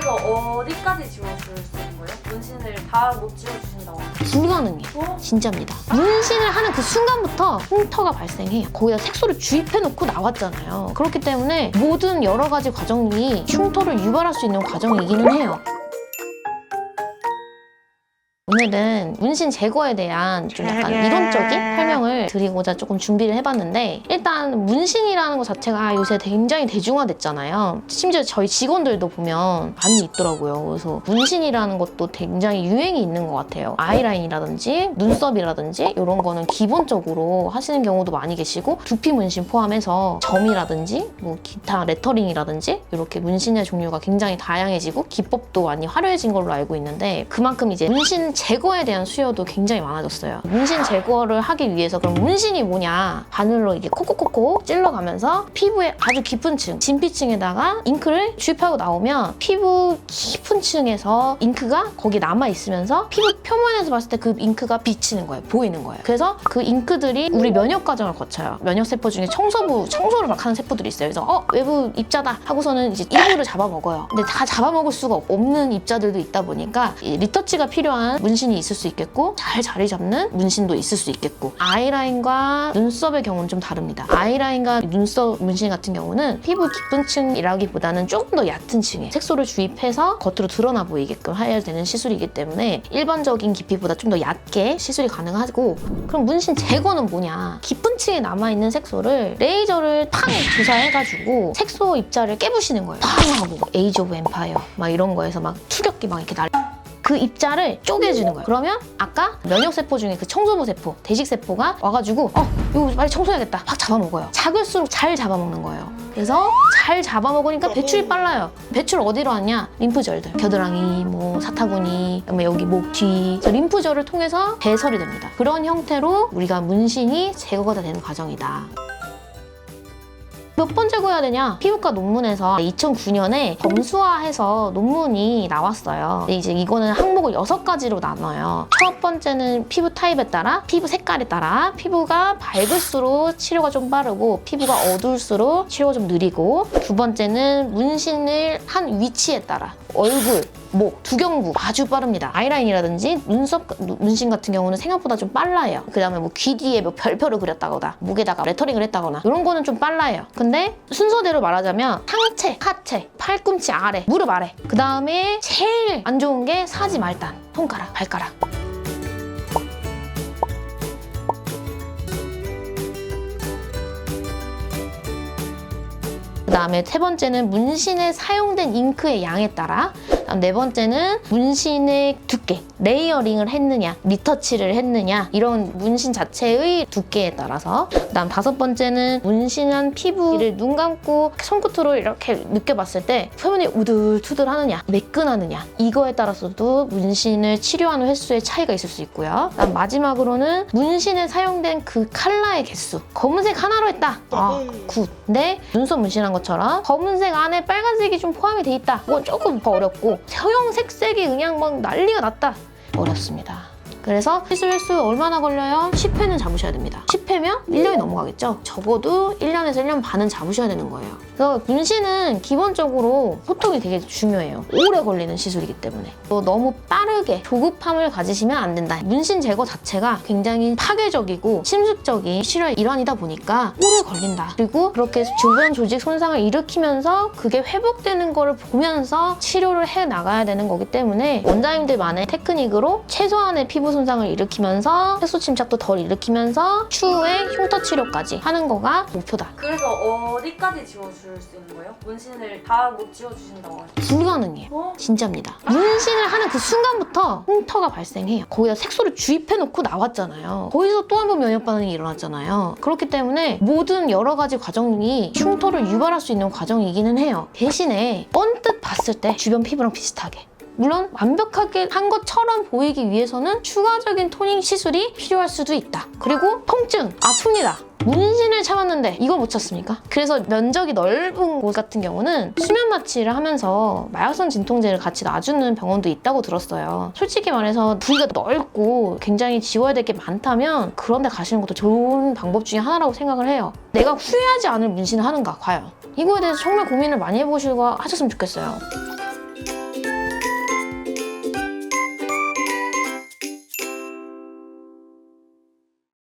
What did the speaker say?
그래서 어디까지 지워줄 수 있는 거예요? 문신을 다 못 지워주신다고. 불가능해요. 진짜입니다. 문신을 하는 그 순간부터 흉터가 발생해요. 거기다 색소를 주입해놓고 나왔잖아요. 그렇기 때문에 모든 여러 가지 과정이 흉터를 유발할 수 있는 과정이기는 해요. 오늘은 문신 제거에 대한 좀 약간 이론적인 설명을 드리고자 조금 준비를 해봤는데, 일단 문신이라는 것 자체가 요새 굉장히 대중화됐잖아요. 심지어 저희 직원들도 보면 많이 있더라고요. 그래서 문신이라는 것도 굉장히 유행이 있는 것 같아요. 아이라인이라든지 눈썹이라든지 이런 거는 기본적으로 하시는 경우도 많이 계시고, 두피 문신 포함해서 점이라든지 뭐 기타 레터링이라든지 이렇게 문신의 종류가 굉장히 다양해지고 기법도 많이 화려해진 걸로 알고 있는데, 그만큼 이제 문신 제거에 대한 수요도 굉장히 많아졌어요. 문신 제거를 하기 위해서 그럼 문신이 뭐냐, 바늘로 이게 콕콕콕콕 찔러가면서 피부의 아주 깊은 층, 진피층에다가 잉크를 주입하고 나오면 피부 깊은 층에서 잉크가 거기 남아있으면서 피부 표면에서 봤을 때 그 잉크가 비치는 거예요. 보이는 거예요. 그래서 그 잉크들이 우리 면역 과정을 거쳐요. 면역 세포 중에 청소를 막 하는 세포들이 있어요. 그래서 외부 입자다 하고서는 이제 일부를 잡아먹어요. 근데 다 잡아먹을 수가 없는 입자들도 있다 보니까 이 리터치가 필요한 문신이 있을 수 있겠고, 잘 자리 잡는 문신도 있을 수 있겠고, 아이라인과 눈썹의 경우는 좀 다릅니다. 아이라인과 눈썹 문신 같은 경우는 피부 깊은 층이라기보다는 조금 더 얕은 층에 색소를 주입해서 겉으로 드러나 보이게끔 해야 되는 시술이기 때문에 일반적인 깊이보다 좀 더 얕게 시술이 가능하고, 그럼 문신 제거는 뭐냐? 깊은 층에 남아있는 색소를 레이저를 팡 주사해가지고 색소 입자를 깨부시는 거예요. 팡 하고 에이지 오브 엠파이어 막 이런 거에서 막 추격기 막 이렇게 그 입자를 쪼개주는 거예요. 그러면 아까 면역세포 중에 그 청소부 세포, 대식세포가 와가지고 이거 빨리 청소해야겠다 막 잡아먹어요. 작을수록 잘 잡아먹는 거예요. 그래서 잘 잡아먹으니까 배출이 빨라요. 배출 어디로 하냐? 림프절들. 겨드랑이, 뭐 사타구니, 여기 목 뒤. 림프절을 통해서 배설이 됩니다. 그런 형태로 우리가 문신이 제거가 되는 과정이다. 몇 번 제거해야 되냐? 피부과 논문에서 2009년에 검수화해서 논문이 나왔어요. 근데 이제 이거는 항목을 6가지로 나눠요. 첫 번째는 피부 타입에 따라, 피부 색깔에 따라, 피부가 밝을수록 치료가 좀 빠르고 피부가 어두울수록 치료가 좀 느리고, 두 번째는 문신을 한 위치에 따라 얼굴, 목, 두경부 아주 빠릅니다. 아이라인이라든지 눈썹 문신 같은 경우는 생각보다 좀 빨라요. 그 다음에 뭐 귀 뒤에 뭐 별표를 그렸다거나 목에다가 레터링을 했다거나 이런 거는 좀 빨라요. 근데 순서대로 말하자면 상체, 하체, 팔꿈치 아래, 무릎 아래, 그 다음에 제일 안 좋은 게 사지 말단, 손가락, 발가락. 그 다음에 세 번째는 문신에 사용된 잉크의 양에 따라, 네 번째는 문신의 두께, 레이어링을 했느냐, 리터치를 했느냐, 이런 문신 자체의 두께에 따라서. 그 다음 다섯 번째는 문신한 피부를 눈 감고 손끝으로 이렇게 느껴봤을 때 표면이 우들투들하느냐, 매끈하느냐, 이거에 따라서도 문신을 치료하는 횟수의 차이가 있을 수 있고요. 그다음 마지막으로는 문신에 사용된 그 컬러의 개수. 검은색 하나로 했다. 굿. 근데 눈썹 문신한 것처럼 검은색 안에 빨간색이 좀 포함이 돼 있다. 이건 조금 더 어렵고, 서형 색색이 그냥 막 난리가 났다. 어렵습니다. 그래서 시술 횟수 얼마나 걸려요? 10회는 잡으셔야 됩니다. 10회면 1년이 넘어가겠죠? 적어도 1년에서 1년 반은 잡으셔야 되는 거예요. 그래서 문신은 기본적으로 소통이 되게 중요해요. 오래 걸리는 시술이기 때문에. 또 너무 빠르게 조급함을 가지시면 안 된다. 문신 제거 자체가 굉장히 파괴적이고 침습적인 치료의 일환이다 보니까 오래 걸린다. 그리고 그렇게 주변 조직 손상을 일으키면서 그게 회복되는 거를 보면서 치료를 해 나가야 되는 거기 때문에 원장님들만의 테크닉으로 최소한의 피부 손상을 일으키면서 색소 침착도 덜 일으키면서 추후에 흉터 치료까지 하는 거가 목표다. 그래서 어디까지 지워줄 수 있는 거예요? 문신을 다 못 지워주신다고 하셨어요. 불가능해요. 진짜입니다. 문신을 하는 그 순간부터 흉터가 발생해요. 거기다 색소를 주입해놓고 나왔잖아요. 거기서 또 한 번 면역 반응이 일어났잖아요. 그렇기 때문에 모든 여러 가지 과정이 흉터를 유발할 수 있는 과정이기는 해요. 대신에 언뜻 봤을 때 주변 피부랑 비슷하게, 물론 완벽하게 한 것처럼 보이기 위해서는 추가적인 토닝 시술이 필요할 수도 있다. 그리고 통증, 아픕니다. 문신을 참았는데 이걸 못 참습니까? 그래서 면적이 넓은 곳 같은 경우는 수면 마취를 하면서 마약성 진통제를 같이 놔주는 병원도 있다고 들었어요. 솔직히 말해서 부위가 넓고 굉장히 지워야 될 게 많다면 그런 데 가시는 것도 좋은 방법 중에 하나라고 생각을 해요. 내가 후회하지 않을 문신을 하는가, 과연? 이거에 대해서 정말 고민을 많이 해보시고 하셨으면 좋겠어요.